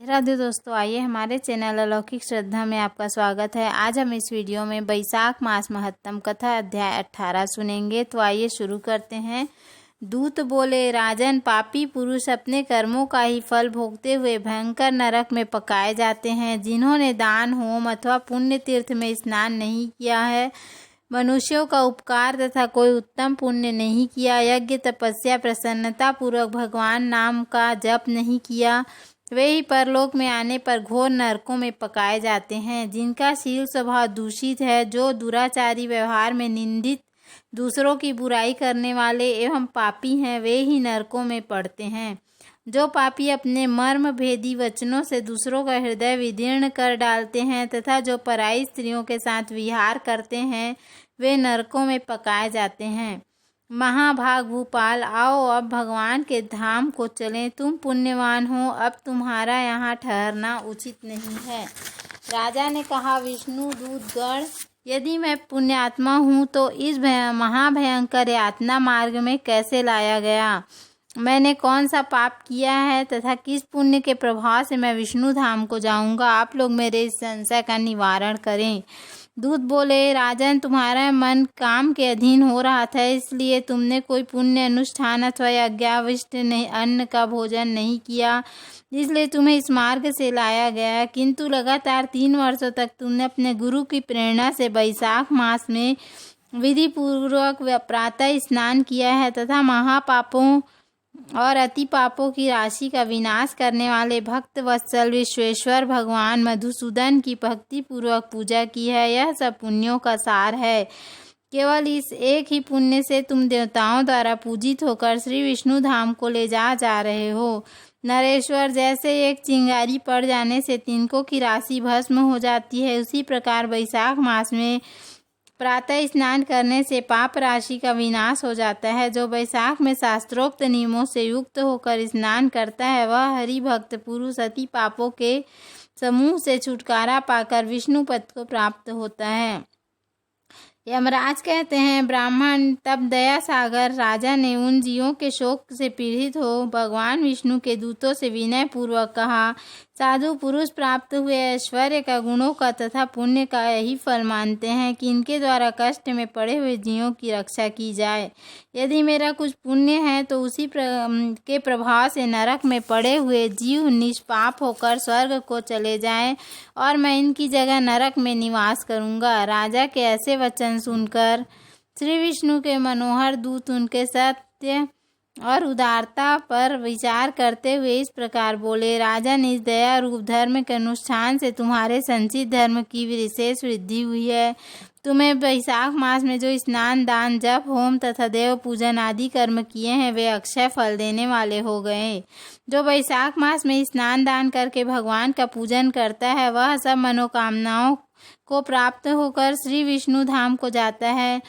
राधे दोस्तों, आइए हमारे चैनल अलौकिक श्रद्धा में आपका स्वागत है। आज हम इस वीडियो में वैशाख मास महत्तम कथा अध्याय 18 सुनेंगे। तो आइए शुरू करते हैं। दूत बोले, राजन, पापी पुरुष अपने कर्मों का ही फल भोगते हुए भयंकर नरक में पकाए जाते हैं। जिन्होंने दान, होम अथवा पुण्य तीर्थ में स्नान नहीं किया है, मनुष्यों का उपकार तथा कोई उत्तम पुण्य नहीं किया, यज्ञ तपस्या प्रसन्नता पूर्वक भगवान नाम का जप नहीं किया, वे ही परलोक में आने पर घोर नरकों में पकाए जाते हैं। जिनका शील स्वभाव दूषित है, जो दुराचारी व्यवहार में निंदित, दूसरों की बुराई करने वाले एवं पापी हैं, वे ही नरकों में पड़ते हैं। जो पापी अपने मर्म भेदी वचनों से दूसरों का हृदय विदीर्ण कर डालते हैं तथा जो पराई स्त्रियों के साथ विहार करते हैं, वे नरकों में पकाए जाते हैं। महाभाग भूपाल, आओ अब भगवान के धाम को चलें। तुम पुण्यवान हो, अब तुम्हारा यहाँ ठहरना उचित नहीं है। राजा ने कहा, विष्णु दूतगण, यदि मैं पुण्यात्मा हूँ तो इस महाभयंकर यातना मार्ग में कैसे लाया गया? मैंने कौन सा पाप किया है तथा किस पुण्य के प्रभाव से मैं विष्णु धाम को जाऊंगा? आप लोग मेरे इस संशय का निवारण करें। दूत बोले, राजन, तुम्हारा मन काम के अधीन हो रहा था, इसलिए तुमने कोई पुण्य अनुष्ठान अथवा यज्ञाविष्ट अन्न का भोजन नहीं किया, इसलिए तुम्हें इस मार्ग से लाया गया। किंतु लगातार 3 वर्षों तक तुमने अपने गुरु की प्रेरणा से वैशाख मास में विधि पूर्वक प्रातः स्नान किया है तथा महापापों और अति पापों की राशि का विनाश करने वाले भक्त वत्सल विश्वेश्वर भगवान मधुसूदन की भक्ति पूर्वक पूजा की है। यह सब पुण्यों का सार है। केवल इस एक ही पुण्य से तुम देवताओं द्वारा पूजित होकर श्री विष्णु धाम को ले जा रहे हो। नरेश्वर, जैसे एक चिंगारी पड़ जाने से तिनकों की राशि भस्म हो जाती है, उसी प्रकार वैशाख मास में प्रातः स्नान करने से पाप राशि का विनाश हो जाता है। जो वैशाख में शास्त्रोक्त नियमों से युक्त होकर स्नान करता है, वह हरि भक्त पुरुष अति पापों के समूह से छुटकारा पाकर विष्णु पद को प्राप्त होता है। यमराज कहते हैं, ब्राह्मण, तब दया सागर राजा ने उन जीवों के शोक से पीड़ित हो भगवान विष्णु के दूतों से विनय पूर्वक कहा, साधु पुरुष प्राप्त हुए ऐश्वर्य का, गुणों का तथा पुण्य का यही फल मानते हैं कि इनके द्वारा कष्ट में पड़े हुए जीवों की रक्षा की जाए। यदि मेरा कुछ पुण्य है तो उसी के प्रभाव से नरक में पड़े हुए जीव निष्पाप होकर स्वर्ग को चले जाएं और मैं इनकी जगह नरक में निवास करूंगा। राजा के ऐसे वचन सुनकर श्री विष्णु के मनोहर दूत उनके सत्य और उदारता पर विचार करते हुए इस प्रकार बोले, राजन, इस दया रूप धर्म के अनुष्ठान से तुम्हारे संचित धर्म की विशेष वृद्धि हुई है। तुम्हें वैशाख मास में जो स्नान, दान, जप, होम तथा देव पूजन आदि कर्म किए हैं, वे अक्षय फल देने वाले हो गए। जो वैशाख मास में स्नान दान करके भगवान का पूजन करता है, वह सब मनोकामनाओं को प्राप्त होकर श्री विष्णु धाम को जाता है।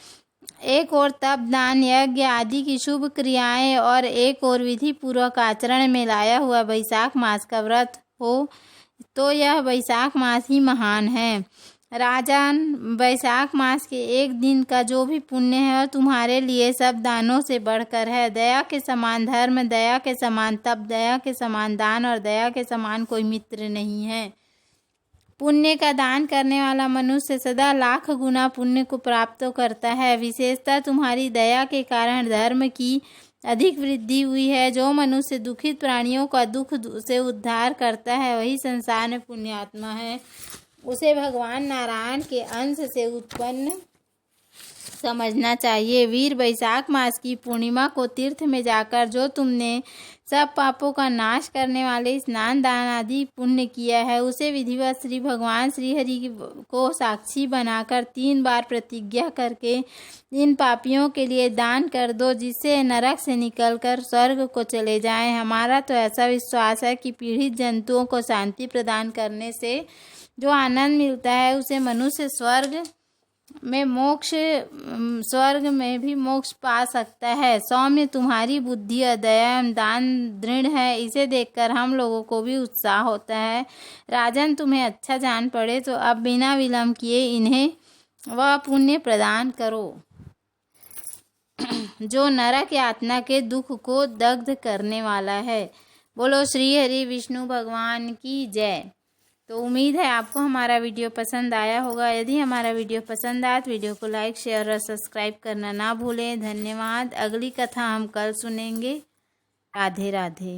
एक और तप, दान, यज्ञ आदि की शुभ क्रियाएं और एक और विधि पूर्वक आचरण में लाया हुआ वैशाख मास का व्रत हो तो यह वैशाख मास ही महान है। राजन, वैशाख मास के एक दिन का जो भी पुण्य है वह तुम्हारे लिए सब दानों से बढ़कर है। दया के समान धर्म, दया के समान तप, दया के समान दान और दया के समान कोई मित्र नहीं है। पुण्य का दान करने वाला मनुष्य सदा लाख गुना पुण्य को प्राप्त करता है। विशेषतः तुम्हारी दया के कारण धर्म की अधिक वृद्धि हुई है। जो मनुष्य दुखित प्राणियों का दुख से उद्धार करता है, वही संसार में पुण्यात्मा है। उसे भगवान नारायण के अंश से उत्पन्न समझना चाहिए। वीर, वैशाख मास की पूर्णिमा को तीर्थ में जाकर जो तुमने सब पापों का नाश करने वाले स्नान, दान आदि पुण्य किया है, उसे विधिवत श्री भगवान श्री हरि को साक्षी बनाकर 3 बार प्रतिज्ञा करके इन पापियों के लिए दान कर दो, जिससे नरक से निकलकर स्वर्ग को चले जाएं। हमारा तो ऐसा विश्वास है कि पीड़ित जंतुओं को शांति प्रदान करने से जो आनंद मिलता है, उसे मनुष्य स्वर्ग में भी मोक्ष पा सकता है। सौम्य, तुम्हारी बुद्धि और दया दान दृढ़ है, इसे देखकर हम लोगों को भी उत्साह होता है। राजन, तुम्हें अच्छा जान पड़े तो अब बिना विलंब किए इन्हें वह पुण्य प्रदान करो जो नरक यातना के दुख को दग्ध करने वाला है। बोलो श्री हरि विष्णु भगवान की जय। तो उम्मीद है आपको हमारा वीडियो पसंद आया होगा। यदि हमारा वीडियो पसंद आया तो वीडियो को लाइक शेयर और सब्सक्राइब करना ना भूलें। धन्यवाद। अगली कथा हम कल सुनेंगे। राधे राधे।